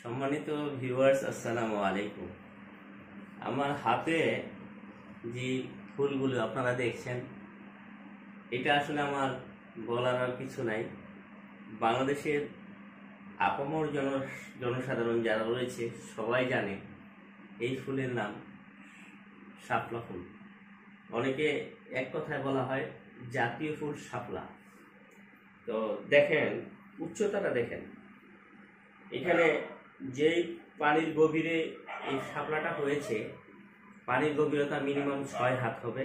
সম্মানিত ভিউয়ার্স, আসসালামু আলাইকুম। আমার হাতে যে ফুলগুলো আপনারা দেখছেন, এটা আসলে আমার বলার আর কিছু নাই। বাংলাদেশের আপামর জনসাধারণ যারা রয়েছে সবাই জানে এই ফুলের নাম শাপলা ফুল। অনেকে এক কথায় বলা হয় জাতীয় ফুল শাপলা। তো দেখেন উচ্চতাটা, দেখেন এখানে যেই পানির গভীরে এই শাপলাটা হয়েছে, পানির গভীরতা মিনিমাম 6 হাত হবে।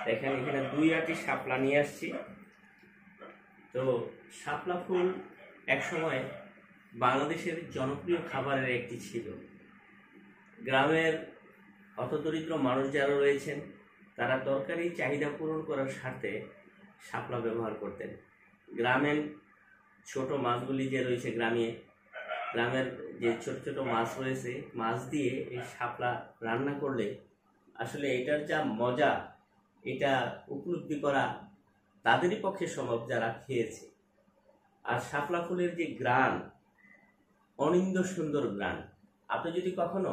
দেখেন এখানে 2 আটি শাপলা নিয়ে আসছি। তো শাপলা ফুল একসময় বাংলাদেশের জনপ্রিয় খাবারের একটি ছিল। গ্রামের হতদরিদ্র মানুষ যারা রয়েছেন তারা তরকারি চাহিদা পূরণ করার স্বার্থে শাপলা ব্যবহার করতেন। গ্রামের ছোট মাছগুলি যে রয়েছে, গ্রামের যে ছোট ছোট মাছ রয়েছে, মাছ দিয়ে এই শাপলা রান্না করলে আসলে এটার যা মজা, এটা উপলব্ধি করা তাদেরই পক্ষে সম্ভব যারা খেয়েছে। আর শাপলা ফুলের যে গ্রান, অনিন্দ্য সুন্দর গ্রান। আপনি যদি কখনো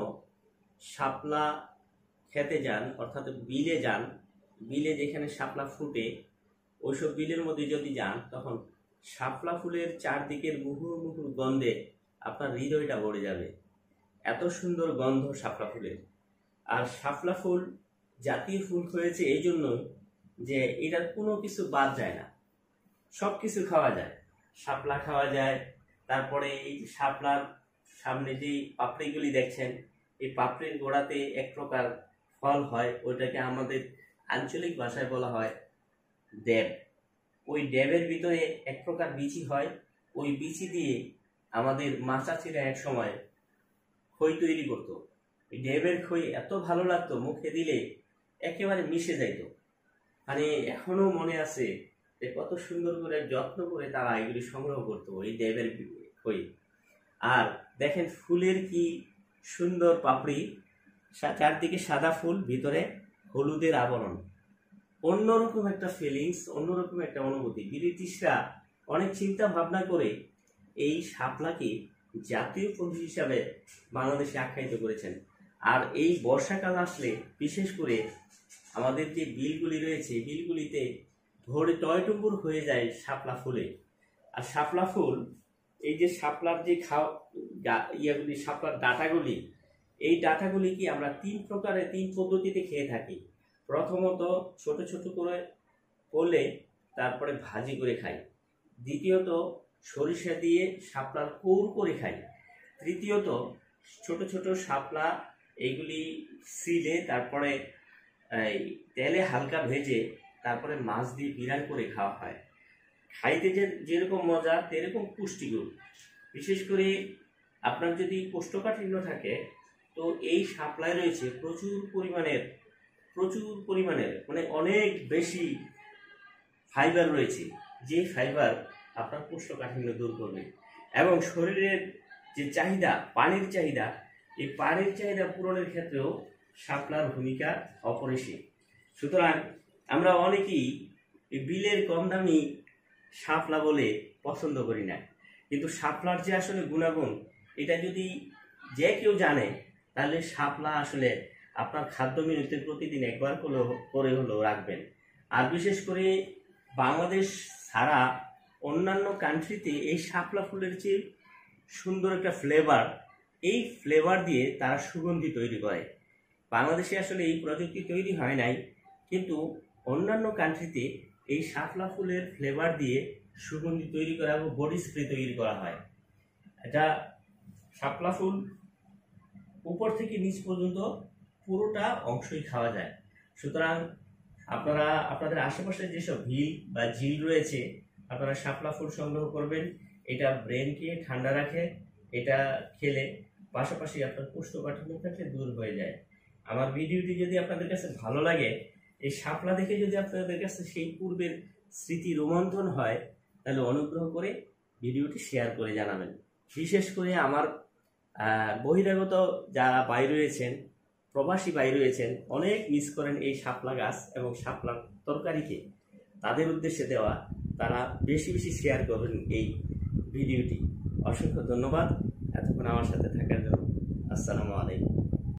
শাপলা খেতে যান, অর্থাৎ বিলে যান, বিলে যেখানে শাপলা ফুটে, ওইসব বিলের মধ্যে যদি যান, তখন শাপলা ফুলের চারদিকের মুহুর মুহুর গন্ধে আপনার হৃদয়টা ভরে যাবে। এত সুন্দর গন্ধ শাপলা ফুলের। আর শাপলা ফুল জাতীয় ফুল হয়েছে এই জন্য যে এটার কোনো কিছু বাদ যায় না, সব কিছু খাওয়া যায়। শাপলা খাওয়া যায়, তারপরে এই শাপলার সামনে যে পাপড়িগুলি দেখছেন, এই পাপড়ির গোড়াতে এক প্রকার ফল হয়, ওইটাকে আমাদের আঞ্চলিক ভাষায় বলা হয় ডেব। ওই ডেবের ভিতরে এক প্রকার বিচি হয়, ওই বিচি দিয়ে আমাদের মা চাচিরা এক সময় খই তৈরি করতো। এই ডেবের খই এত ভালো লাগতো, মুখে দিলে একেবারে মিশে যাইতো। মানে এখনো মনে আছে যে কত সুন্দর করে যত্ন করে তারা এগুলি সংগ্রহ করতো, এই ডেবের খই। আর দেখেন ফুলের কি সুন্দর পাপড়ি, চারদিকে সাদা ফুল, ভিতরে হলুদের আবরণ। অন্যরকম একটা ফিলিংস, অন্যরকম একটা অনুভূতি। ব্রিটিশরা অনেক চিন্তা ভাবনা করে এই শাপলাকে জাতীয় ফুল হিসাবে বাংলাদেশে আখ্যায়িত করেছেন। আর এই বর্ষাকাল আসলে বিশেষ করে আমাদের যে বিলগুলি রয়েছে, বিলগুলিতে ভরে টয়টুম্বুর হয়ে যায় শাপলা ফুলে। আর শাপলা ফুল, এই যে শাপলার যে ইয়াগুলি, শাপলার ডাঁটাগুলি, এই ডাঁটাগুলি কি আমরা 3 পদ্ধতিতে খেয়ে থাকি। প্রথমত ছোট ছোট করে করলে, তারপরে ভাজি করে খাই। দ্বিতীয়ত সরিষা দিয়ে শাপলার কৌর করে খাই। তৃতীয়ত ছোট ছোট শাপলা এইগুলি সিলে, তারপরে তেলে হালকা ভেজে, তারপরে মাছ দিয়ে বিরান করে খাওয়া হয়। খাইতে যেরকম মজা, তেরকম পুষ্টিগুণ। বিশেষ করে আপনার যদি কোষ্ঠকাঠিন্য থাকে, তো এই শাপলায় রয়েছে প্রচুর পরিমাণের মানে অনেক বেশি ফাইবার রয়েছে, যে ফাইবার আপনার কোষ্ঠকাঠিন্য দূর করবে। এবং শরীরের যে চাহিদা, পানির চাহিদা, এই পানির চাহিদা পূরণের ক্ষেত্রেও শাপলার ভূমিকা অপরিসীম। সুতরাং আমরা অনেকেই এই বিলের কম দামি শাপলা বলে পছন্দ করি না, কিন্তু শাপলার যে আসলে গুণাগুণ, এটা যদি যে কেউ জানে, তাহলে শাপলা আসলে আপনার খাদ্য মেনুতে প্রতিদিন একবার করে হলেও রাখবেন। আর বিশেষ করে বাংলাদেশ ছাড়া অন্যান্য কান্ট্রিতে এই শাপলা ফুলের যে সুন্দর একটা ফ্লেভার, এই ফ্লেভার দিয়ে তারা সুগন্ধি তৈরি করে। বাংলাদেশে আসলে এই প্রযুক্তি তৈরি হয় নাই, কিন্তু অন্যান্য কান্ট্রিতে এই শাপলা ফুলের ফ্লেভার দিয়ে সুগন্ধি তৈরি করা এবং বডি স্প্রে তৈরি করা হয়। এটা শাপলা ফুল উপর থেকে নিচ পর্যন্ত পুরোটা অংশই খাওয়া যায়। সুতরাং আপনারা আপনাদের আশেপাশে যেসব ভিল বা ঝিল রয়েছে, আপনারা শাপলা ফুল সংগ্রহ করবেন। এটা ব্রেনকে ঠান্ডা রাখে, এটা খেলে পাশাপাশি আপনার কোষ্ঠকাঠিন্য থাকলে দূর হয়ে যায়। আমার ভিডিওটি যদি আপনাদের কাছে ভালো লাগে, এই শাপলা দেখে যদি আপনাদের কাছে সেই পূর্বের স্মৃতি রোমন্থন হয়, তাহলে অনুগ্রহ করে ভিডিওটি শেয়ার করে জানাবেন। বিশেষ করে আমার বহিরাগত যারা ভাই রয়েছেন, প্রবাসী ভাই রয়েছেন, অনেক মিস করেন এই শাপলা গাছ এবং শাপলার তরকারিকে। তাদের উদ্দেশ্যে দেওয়া, তারা বেশি বেশি শেয়ার করবেন এই ভিডিওটি। অসংখ্য ধন্যবাদ। এতক্ষণ আমার সাথে থাকার জন্য। আসসালামু আলাইকুম।